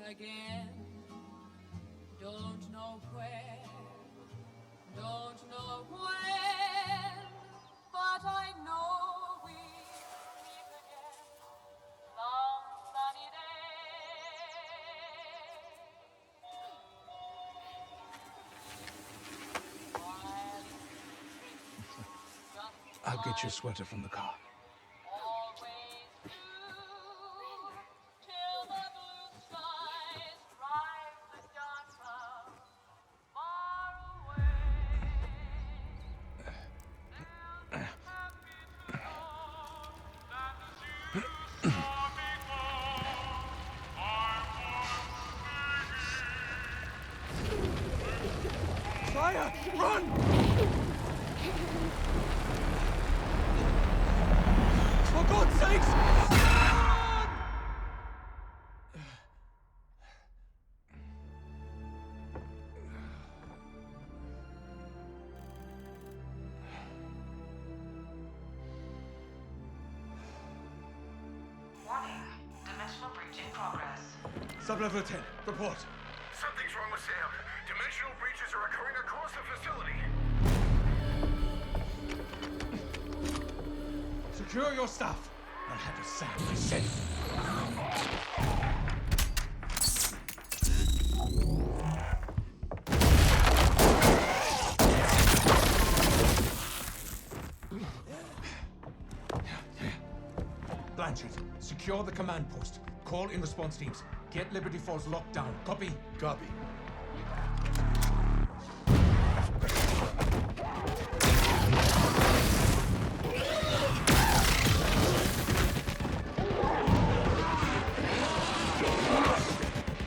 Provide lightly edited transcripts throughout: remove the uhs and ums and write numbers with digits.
again. Don't know where, don't know when, but I know we'll meet again some sunny day. I'll get your sweater from the car. Always do, till the blue skies rise with yon clouds far away. They'll be happy to know that as you saw me go, I was Fire! Run! For God's sakes! Run! Warning. Dimensional breach in progress. Sub-level 10, report. Something's wrong with Sam. Dimensional breaches are occurring across the facility. Secure your stuff. I'll have a Sam, I said. Blanchard, secure the command post. Call in response teams. Get Liberty Falls locked down. Copy? Copy.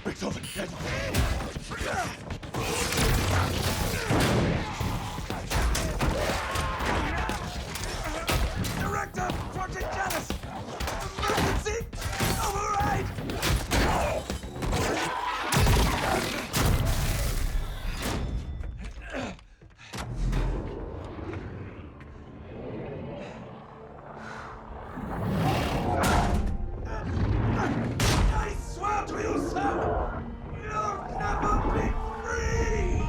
Beethoven, get Director, Project Janus! Emergency! Override! I swear to you, Sam! You'll never be free!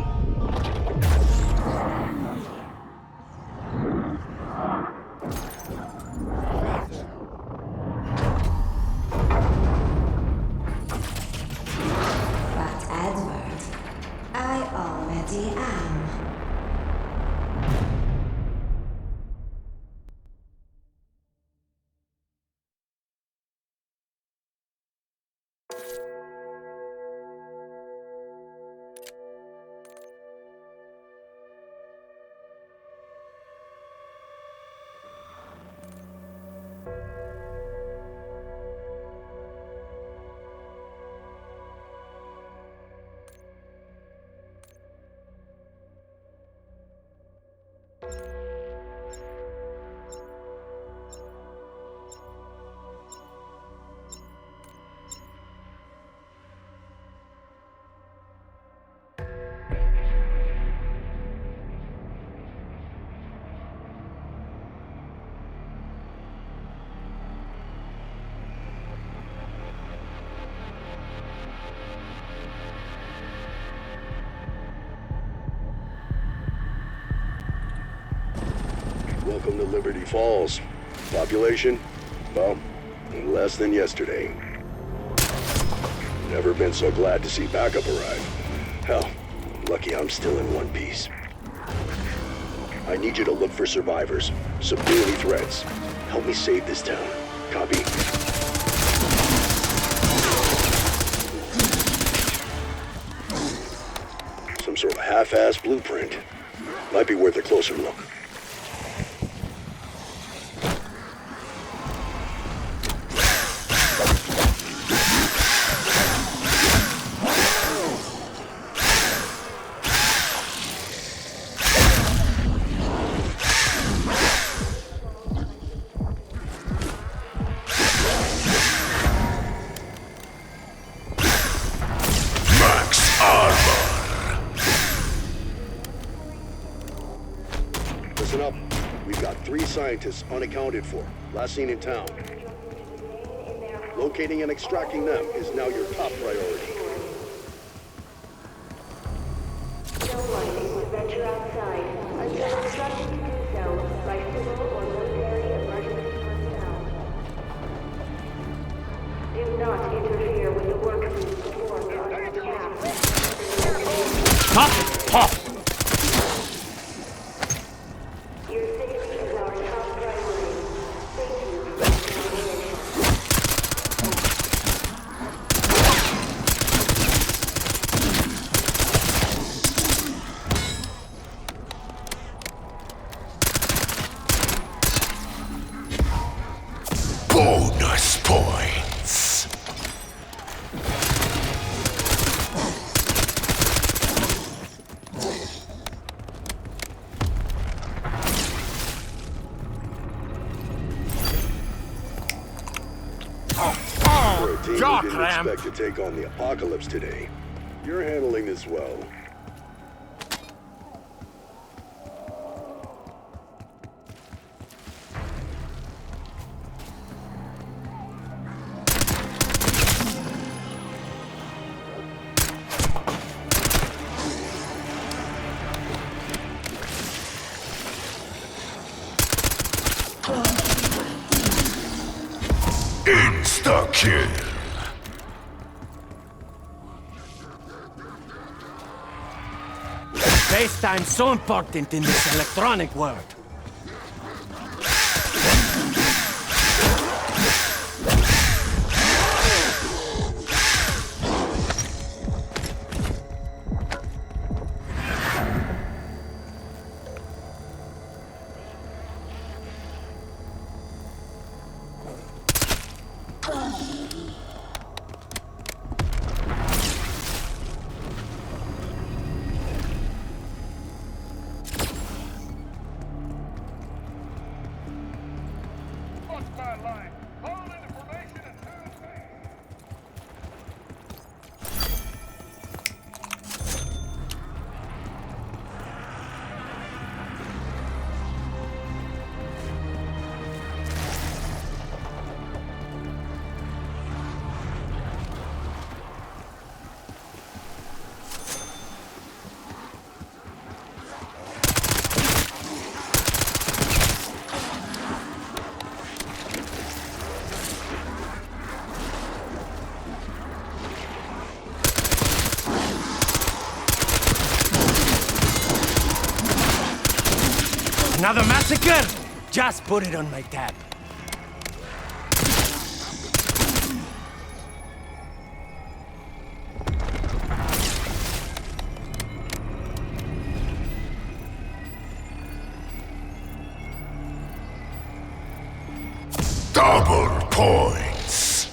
But Edward, I already am. Welcome to Liberty Falls. Population? Well, less than yesterday. Never been so glad to see backup arrive. Hell, lucky I'm still in one piece. I need you to look for survivors. Subdue any threats. Help me save this town. Copy? Some sort of half-assed blueprint. Might be worth a closer look. Listen up. We've got 3 scientists unaccounted for, last seen in town. Locating and extracting them is now your top priority. interfere with the work we've performed on your camp. Stop it! Pop! Your safety is our top priority. Thank you for your coordination. Bonus points. For a team who Jaw didn't cramp. expect to take on the apocalypse today, you're handling this well. Insta-kill. FaceTime so important in this electronic world. Watch my line. Hold into formation and turn face. Another massacre? Just put it on my tab. Double points.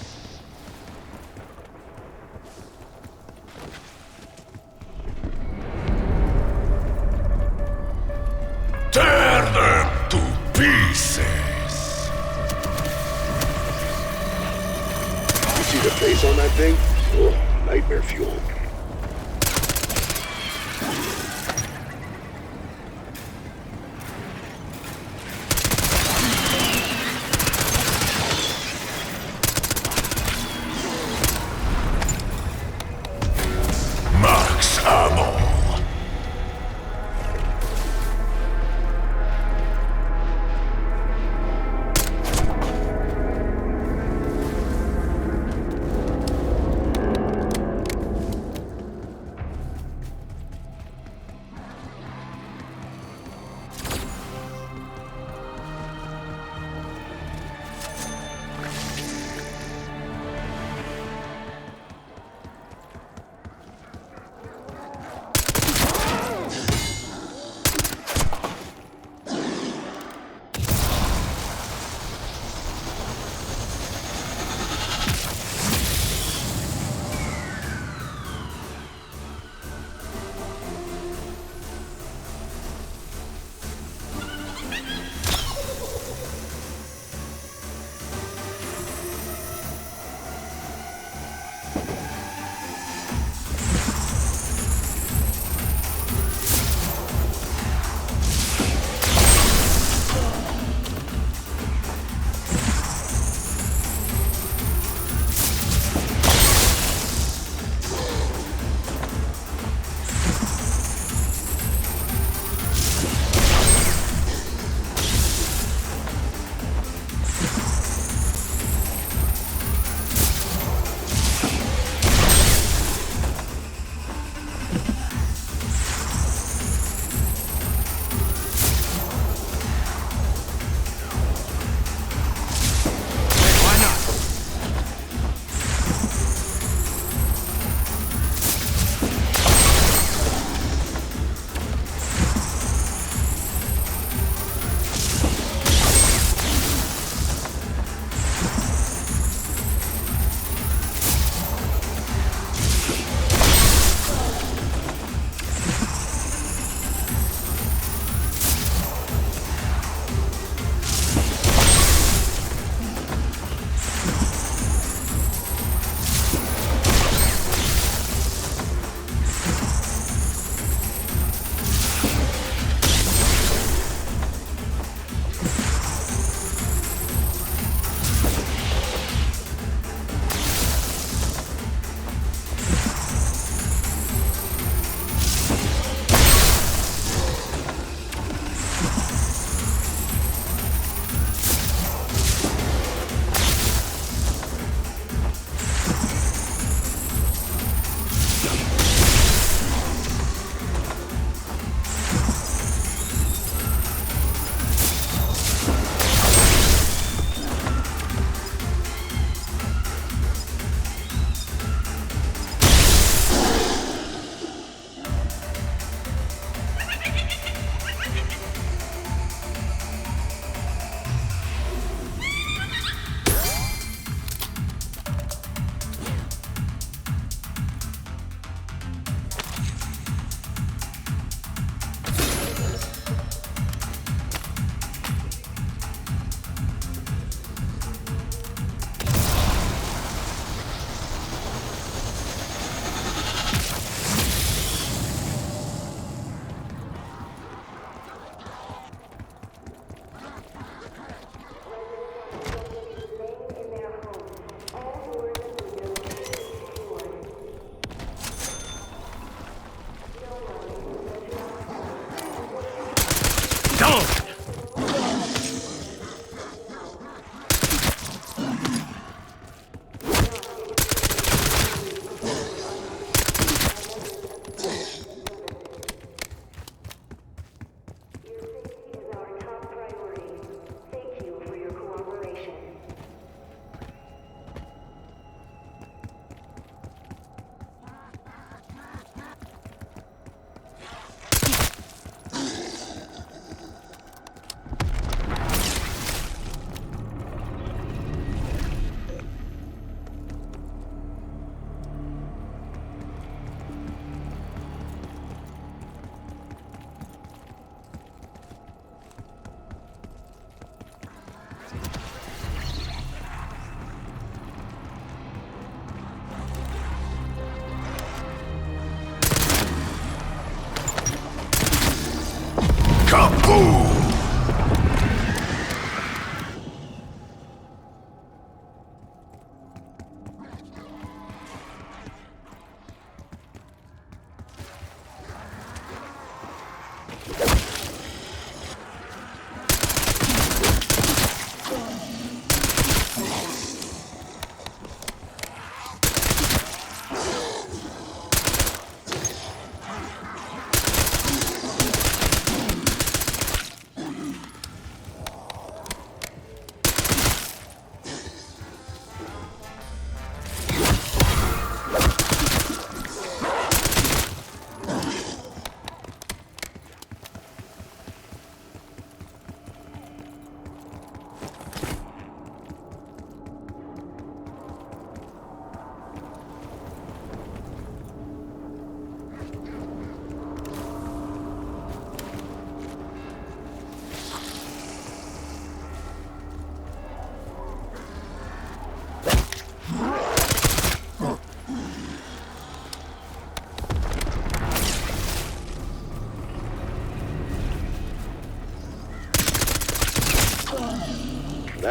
Tear them to pieces. You see the face on that thing? Oh, nightmare fuel. Max ammo.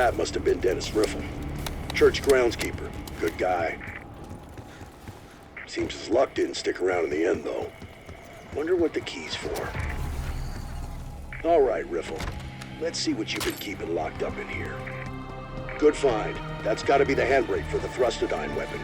that must have been Dennis Riffle. Church groundskeeper. Good guy. Seems his luck didn't stick around in the end, though. Wonder what the key's for. All right, Riffle. Let's see what you've been keeping locked up in here. Good find. That's gotta be the handbrake for the Thrustodyne weapon.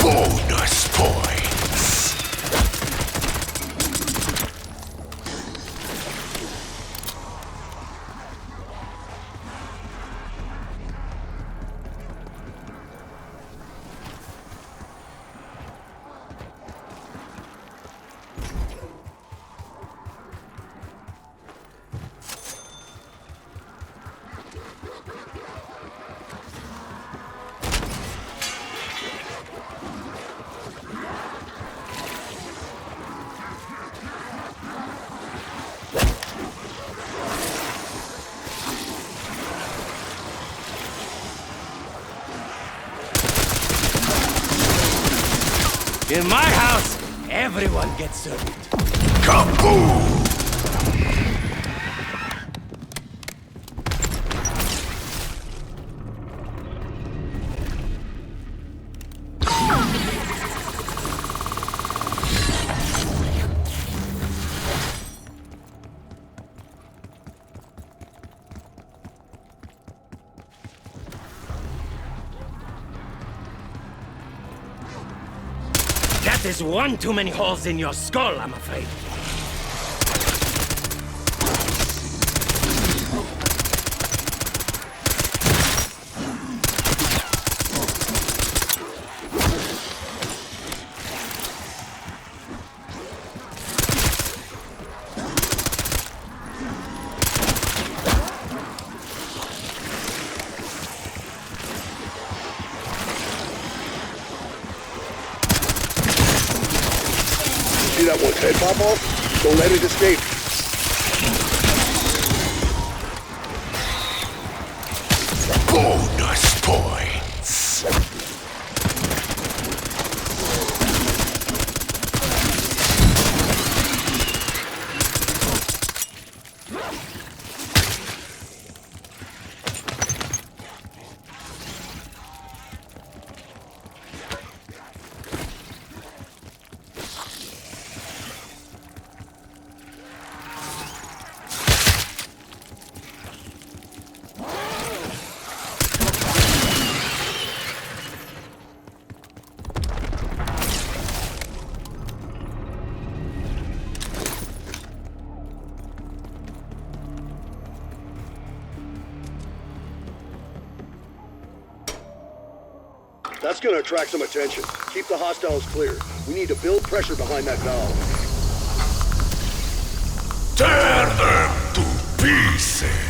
Bonus points. In my house, everyone gets served. Kaboom! That is one too many holes in your skull, I'm afraid. See that one's head pop off? Don't let it escape. Bonus points. That's gonna attract some attention. Keep the hostiles clear. We need to build pressure behind that valve. Tear them to pieces.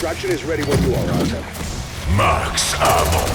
Extraction is ready when you are, Asa. Max ammo.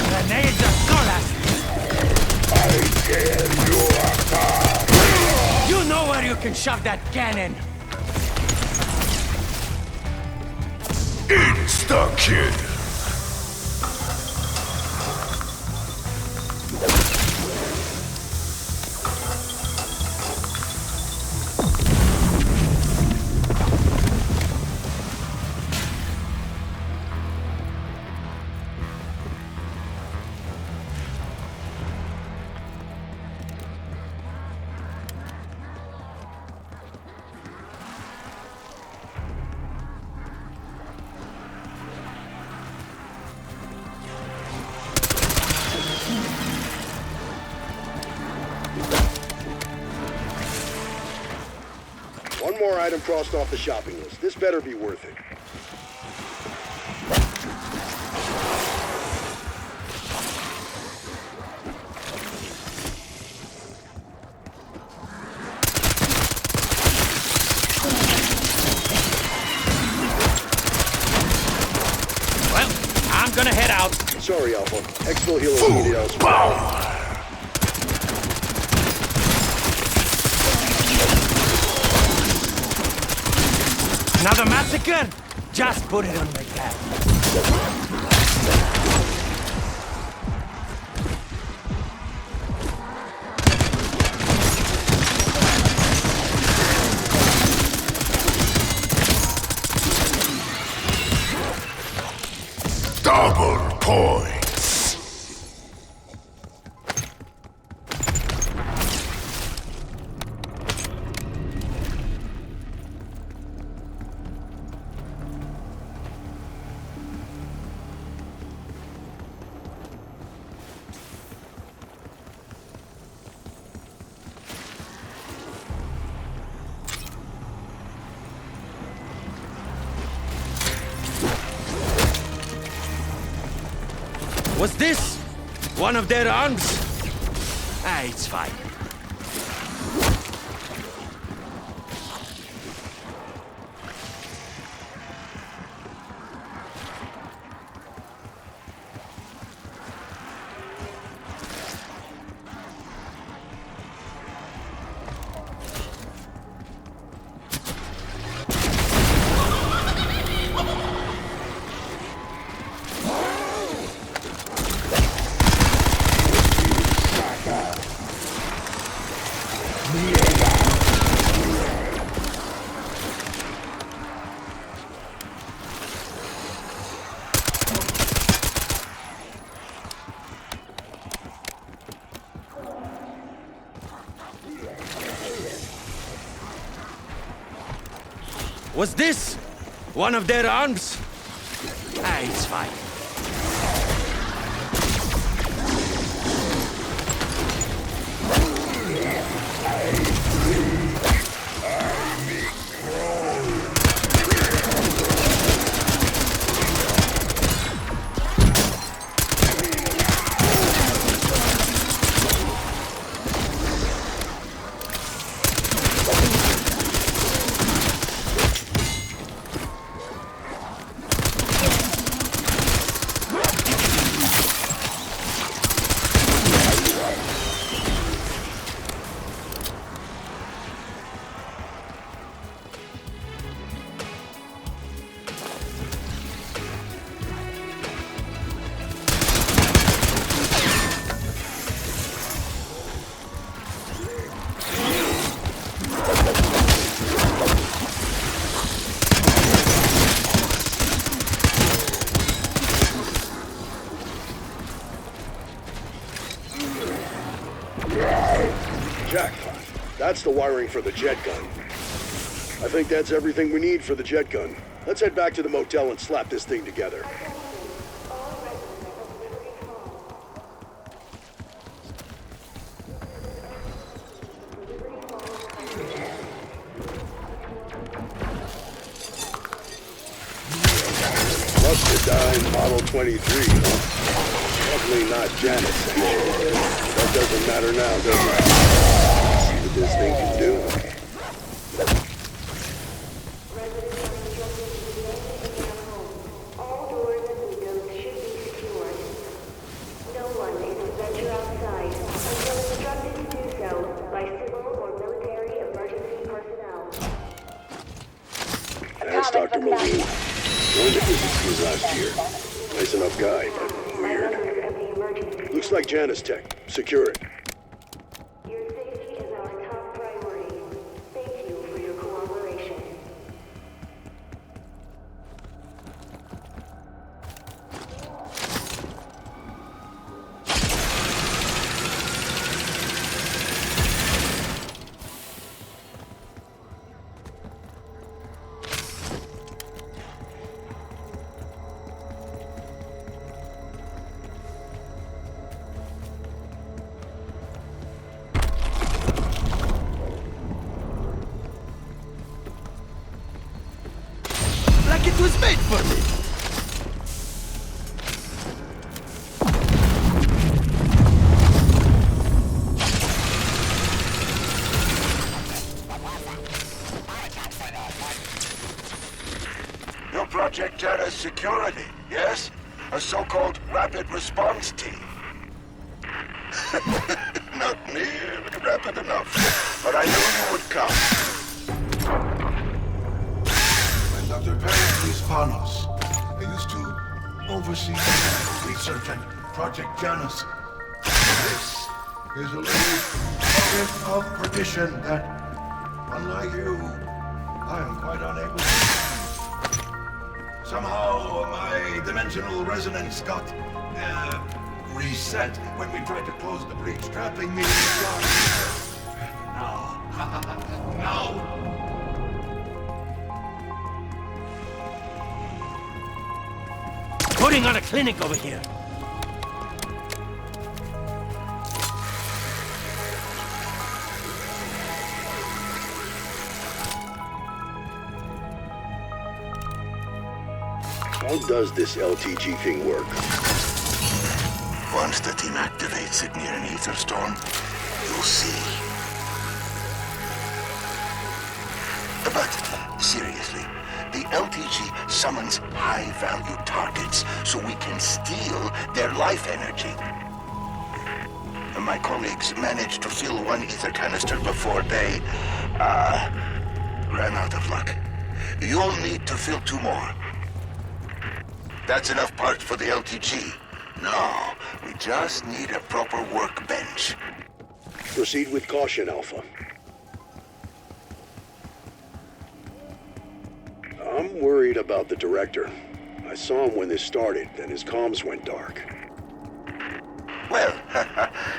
Grenades are so lasting. You know where you can shove that cannon. Insta-kill. One more item crossed off the shopping list. This better be worth it. Well, I'm gonna head out. Sorry, Alpha. Exfil healer is needed Full elsewhere. power. Another massacre? Just put it on my tab. Double points. Was this one of their arms? Ah, it's fine. Was this one of their arms? Ah, it's fine. Jackpot. That's the wiring for the jet gun. I think that's everything we need for the jet gun. Let's head back to the motel and slap this thing together. Muscadine Model 23, huh? Definitely not Janet's section. That doesn't matter now, does it? See what this thing can do. All doors and windows should be secured. No one is to venture outside until instructed to do so by civil or military emergency personnel. That's Dr. Muldoon. The Joined the physics team last year. Nice enough guy, but weird. Members of the emergency. Looks like Janus Tech. Secure it. Your safety is our top priority. Thank you for your cooperation. Like it was made for me. Your Project Janus security, yes? A so-called rapid response team. Not nearly rapid enough, but I knew you would come. I'm Dr. Pericles Panos. I used to oversee research at Project Janus. This is a little pocket of perdition that, unlike you, I am quite unable to. Somehow my dimensional resonance got reset when we tried to close the breach, trapping me in the dark. Now. Putting on a clinic over here. How does this LTG thing work? Once the team activates it near an ether storm, you'll see. But seriously, the LTG summons high-value targets so we can steal their life energy. My colleagues managed to fill one ether canister before they, ran out of luck. You'll need to fill 2 more. That's enough parts for the LTG. No, we just need a proper workbench. Proceed with caution, Alpha. I'm worried about the director. I saw him when this started, then his comms went dark. Well,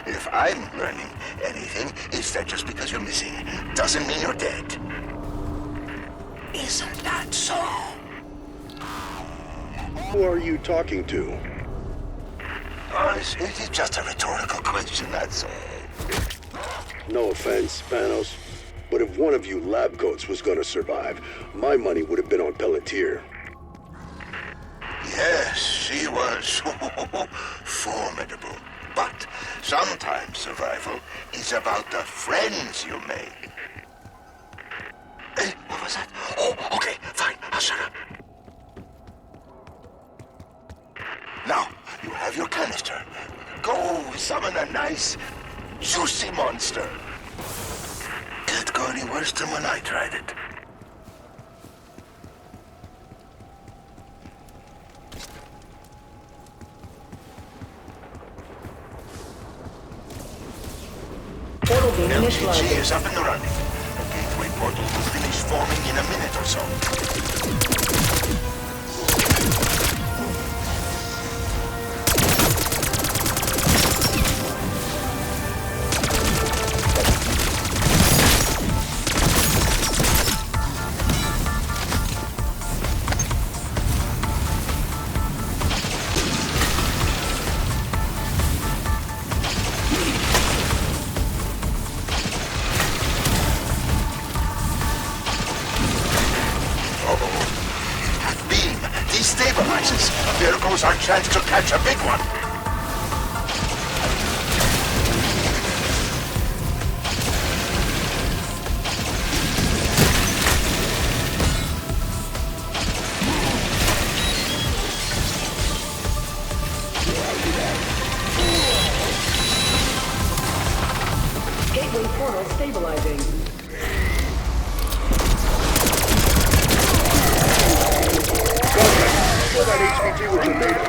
if I'm learning anything, it's that just because you're missing doesn't mean you're dead. Isn't that so? Who are you talking to? Oh, it's just a rhetorical question, that's all. No offense, Panos, but if one of you lab coats was gonna survive, my money would have been on Pelletier. Yes, she was formidable. But sometimes survival is about the friends you make. Hey, what was that? Oh, okay, fine, I'll shut up. Now, you have your canister. Go summon a nice, juicy monster. Can't go any worse than when I tried it. Portal being LTG initialized. is up and running. The gateway portal will finish forming in a minute or so. Destabilizes. There goes our chance to catch a big one. Gateway portal stabilizing. Contact! sure that HVT was your beta.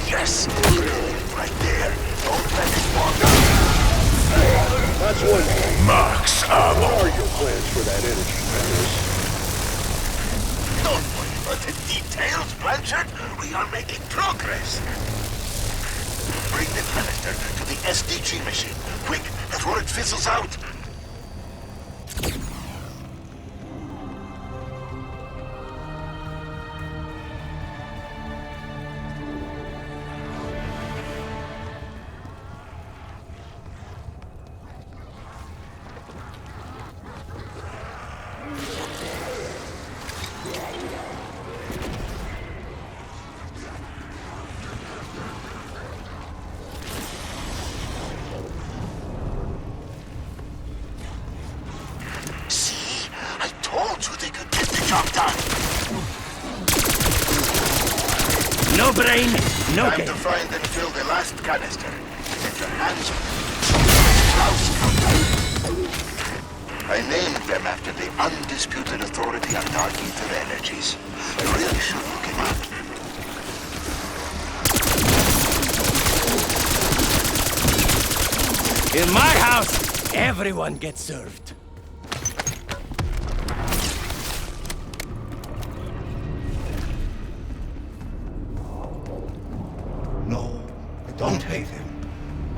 Yes! Right there. Don't let it wander. That's one. Max ammo. What are your plans for that energy, Magnus? Don't worry about the details, Blanchard. We are making progress. Bring the canister to the SDG machine. Quick, before it fizzles out. No brain, no Time game. to find and fill the last canister. Get your hands on Klaus Countdown. I named them after the undisputed authority on Dark Ether energies. I really should look him up. In my house, everyone gets served. No, I don't hate him.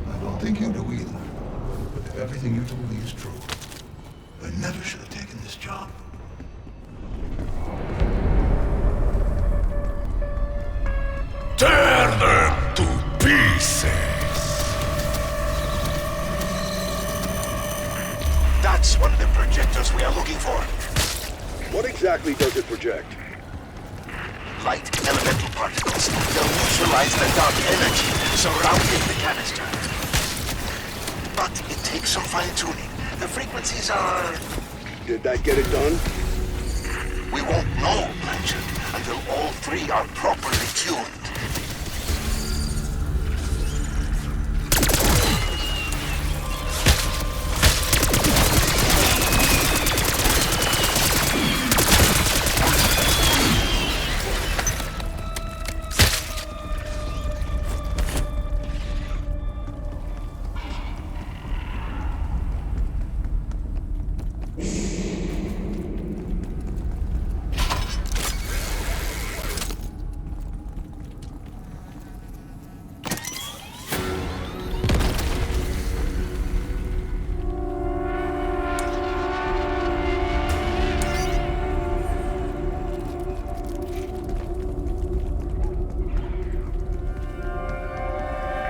I don't think you do either. But if everything you told me is true, I never should have taken this job. Tear them to pieces! That's one of the projectors we are looking for. What exactly does it project? Light elemental particles. They'll neutralize the dark energy surrounding the canister. But it takes some fine-tuning. The frequencies are... Did that get it done? We won't know, Blanchard, until all three are properly tuned.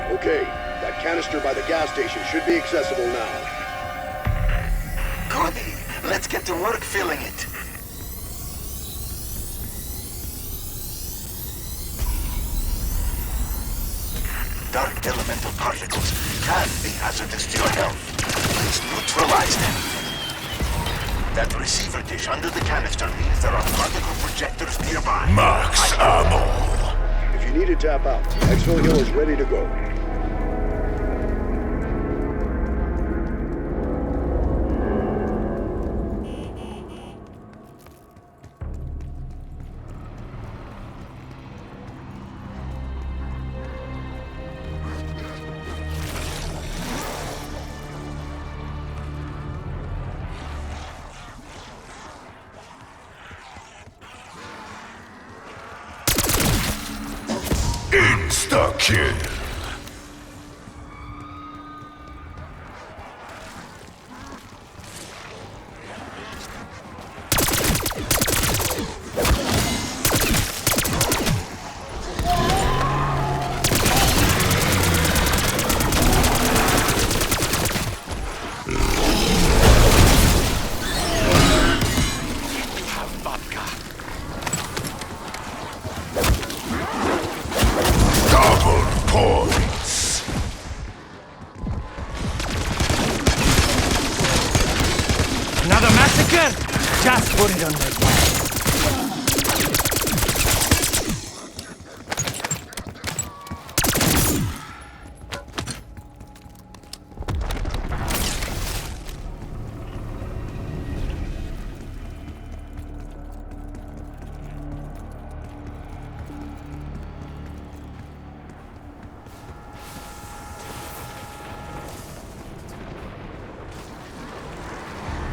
Okay, that canister by the gas station should be accessible now. Goody. Let's get to work filling it. Dark elemental particles can be hazardous to your health. Let's neutralize them. That receiver dish under the canister means there are particle projectors nearby. Max ammo. If you need to tap out, Exfil Hill is ready to go. Insta-kill. Another massacre? Just put it on my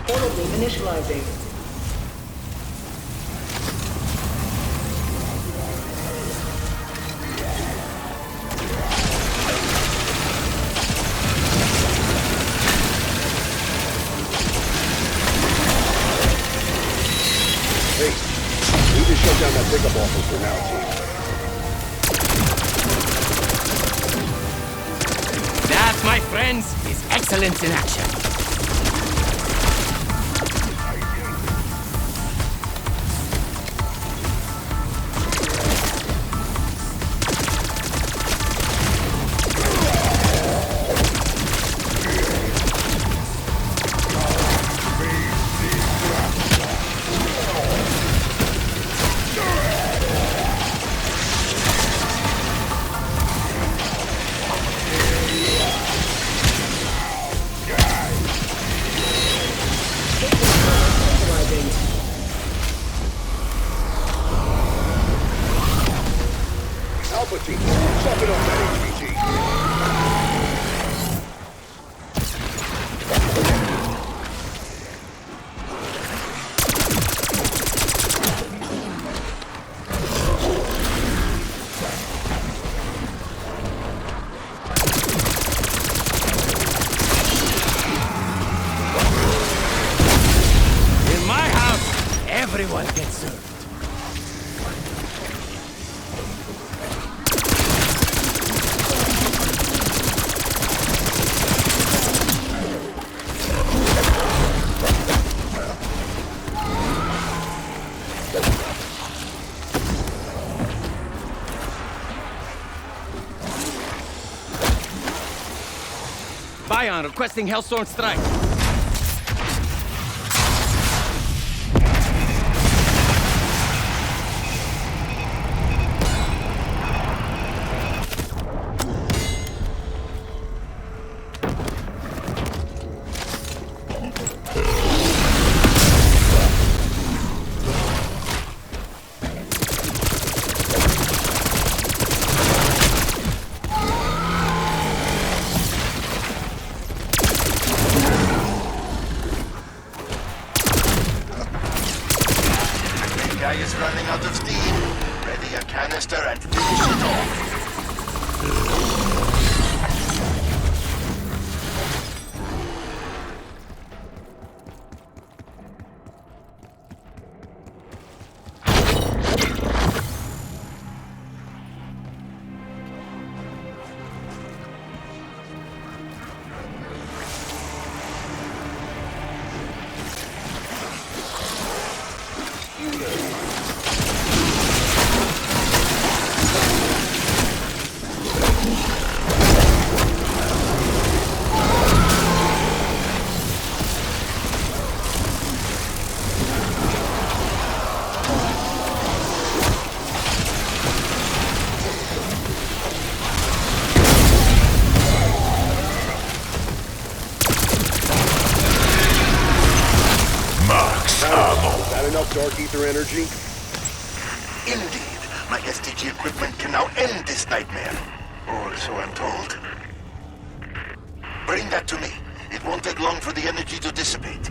Portal beam initializing. Hey, we need to shut down that pickup office for now, team. That, my friends, is excellence in action. Alpha team, suck it up that HVT. In my house, everyone gets served. Bion requesting Hellstorm strike. Guy is running out of steam. Ready a canister and finish it off. Is that enough Dark Ether energy? Indeed, my SDG equipment can now end this nightmare. Or so I'm told. Bring that to me. It won't take long for the energy to dissipate.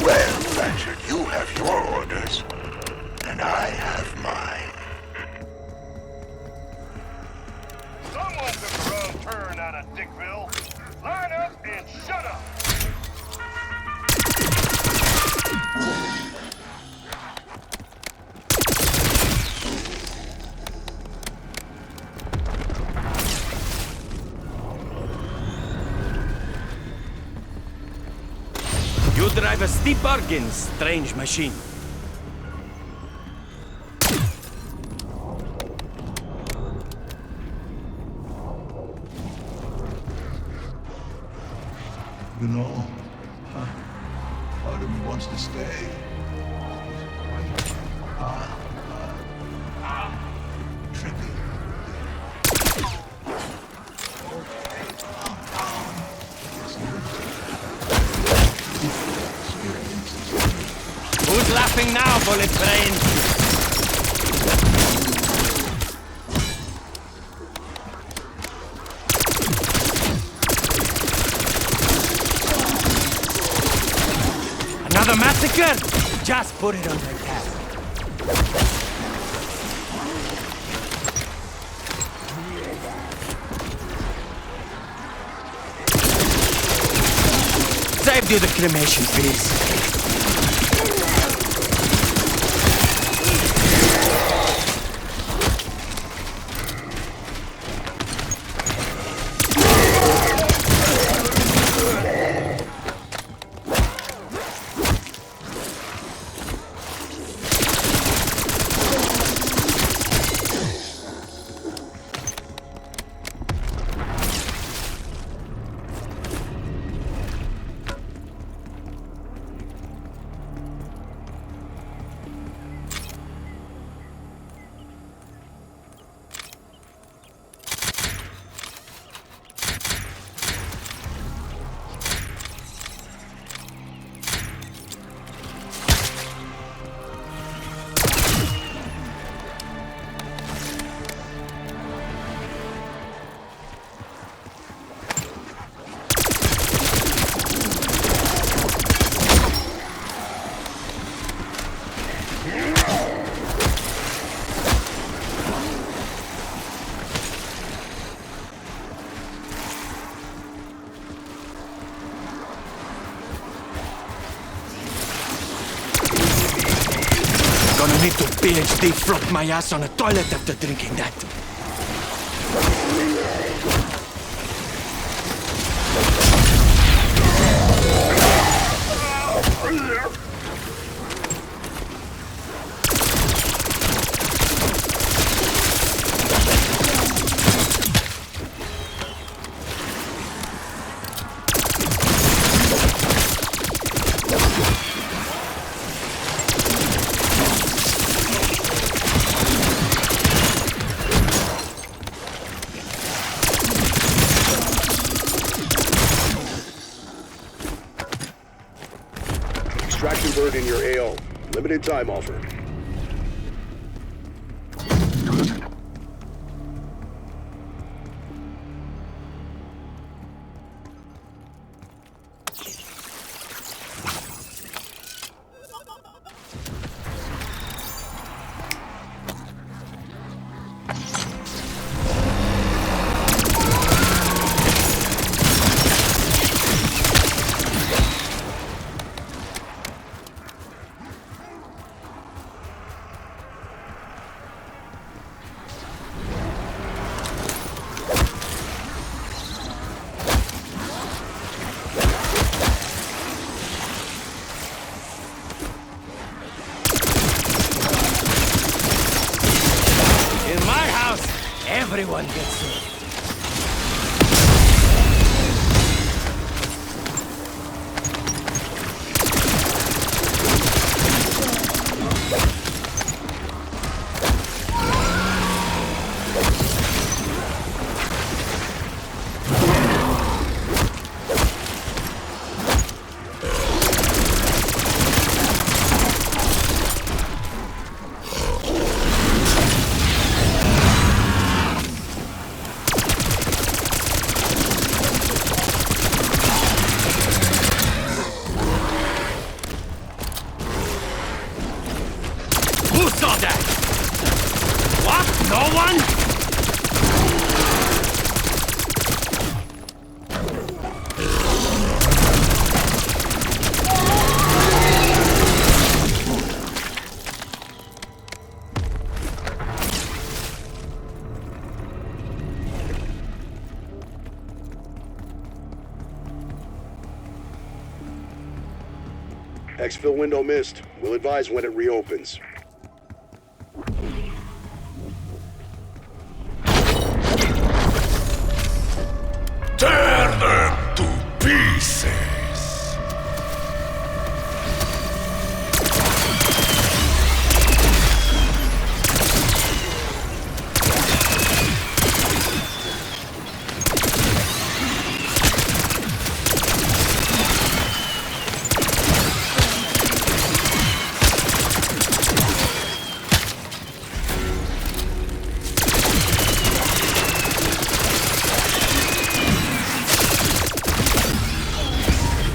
Well, Blanchard, you have your orders, and I have mine. Someone took a wrong turn out of Dickville. Line up and shut up! You drive a steep bargain, strange machine. You know, part of me wants to stay. Tricky. Who's laughing now, bullet brain? Another massacre? Just put it on their tab. Saved you the cremation fees. Gonna need to PhD flop my ass on a toilet after drinking that. Extraction bird in your AO. Limited time offer. In my house, everyone gets served. Exfil window missed. We'll advise when it reopens. Tear them to pieces!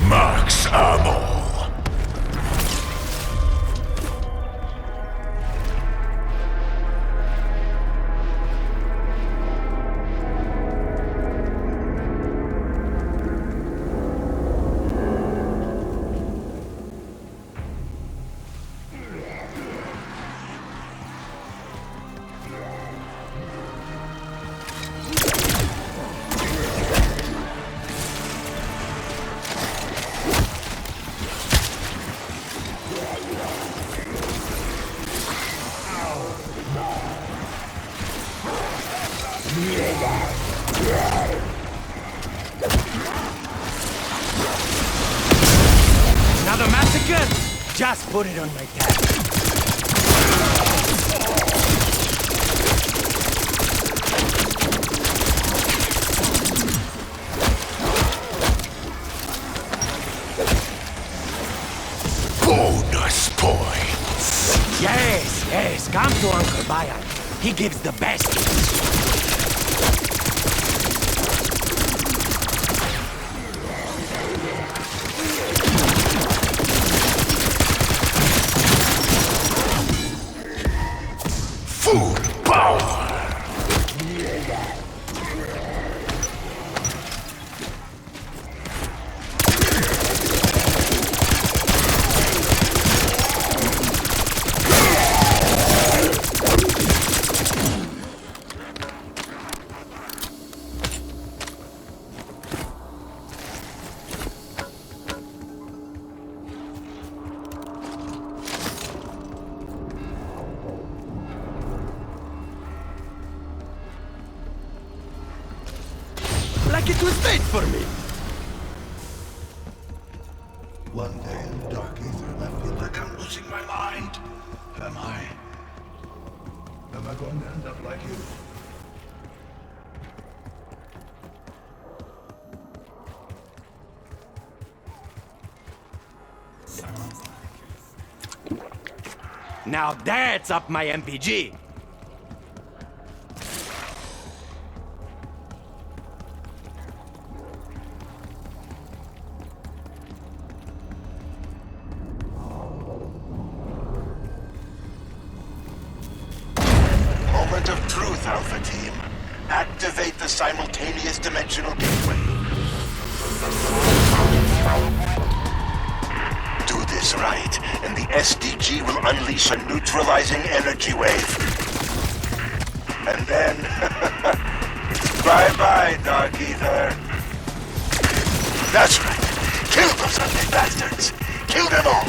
Max ammo. Another massacre? Just put it on my tab. Bonus points. Yes, come to Uncle Bayan. He gives the best. Full power. Like it was made for me. One day in the dark ether, I feel like I'm losing my mind. Am I? Am I going to end up like you? Now that's up my MPG. Moment of truth, Alpha Team. Activate the simultaneous dimensional gateway. Do this right, and the SDG will unleash a neutralizing energy wave. And then... bye-bye, Dark Ether. That's right. Kill those ugly bastards. Kill them all.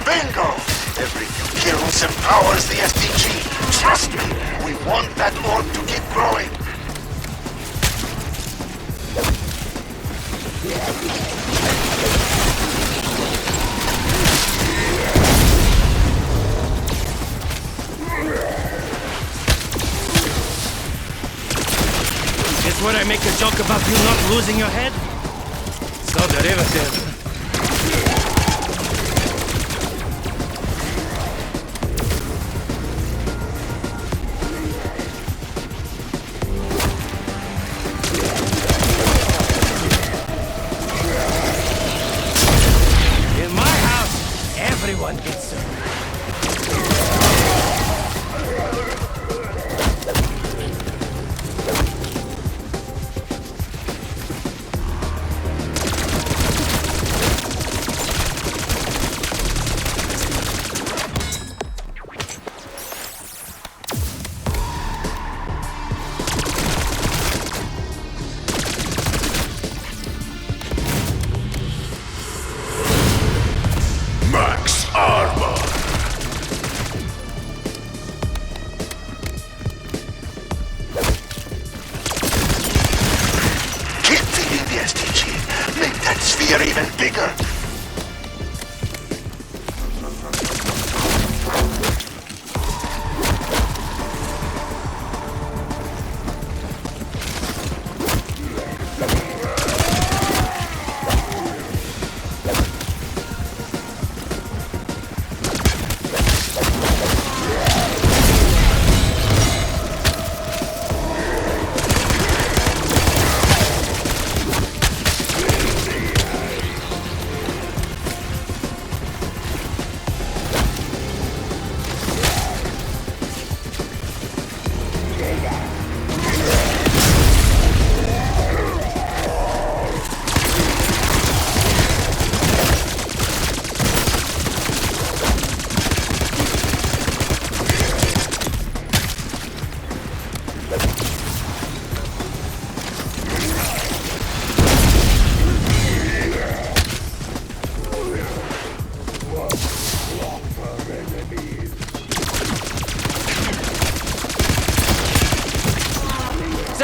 Bingo! Every few kills empowers the SDG. Trust me, we want that orb to keep growing. Guess what I make a joke about you not losing your head? So derivative. In my house, everyone gets served.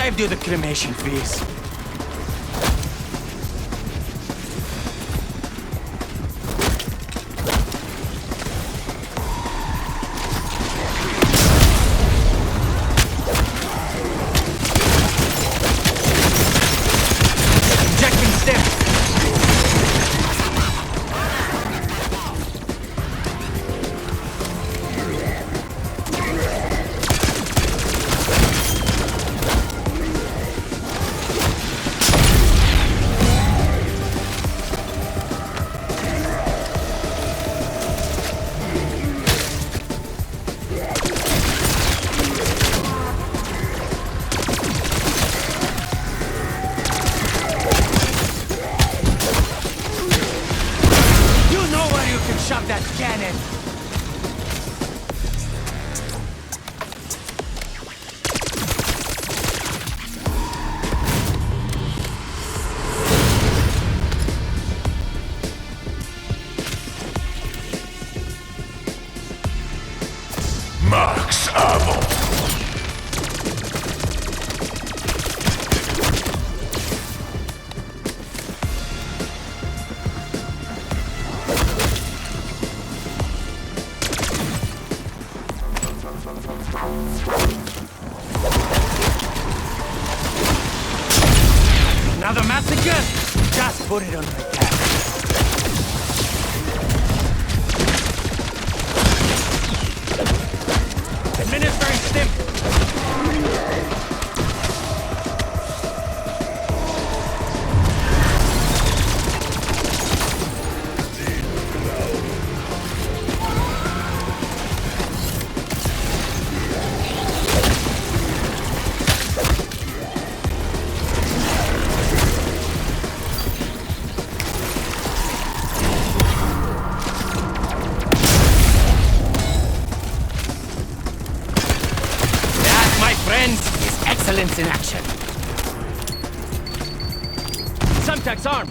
saved you the cremation fees. Injecting stim. Shove that cannon! Max ammo. Another massacre? Just put it on my tab. Administering stim. Is excellence in action. Semtex arm.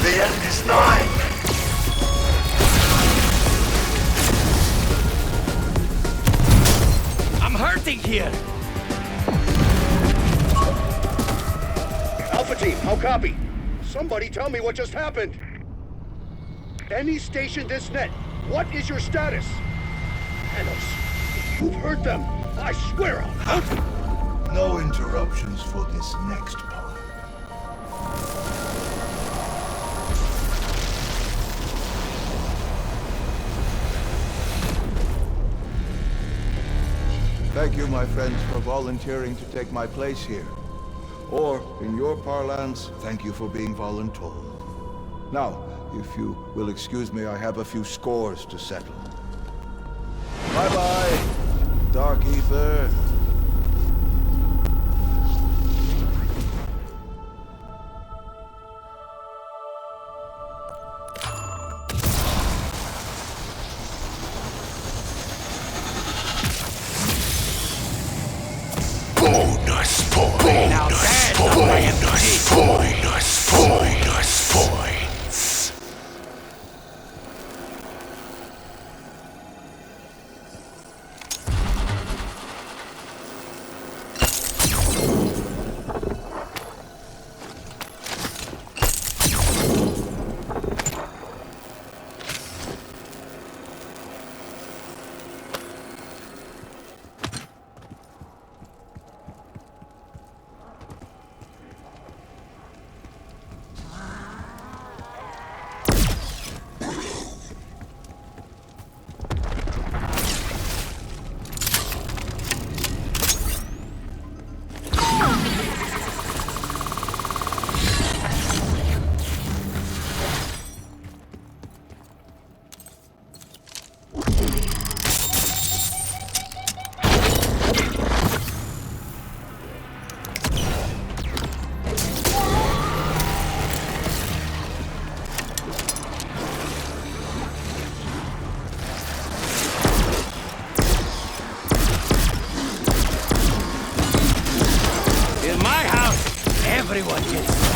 The end is nigh. I'm hurting here. Alpha team, how copy? Somebody tell me what just happened. Any station this net, what is your status? Thanos, you've heard them. I swear I'll hunt them. No interruptions for this next part. Thank you, my friends, for volunteering to take my place here. Or, in your parlance, thank you for being voluntold. Now, if you will excuse me, I have a few scores to settle. Bye-bye, Dark Ether. Bonus points. Bonus points. Everyone gets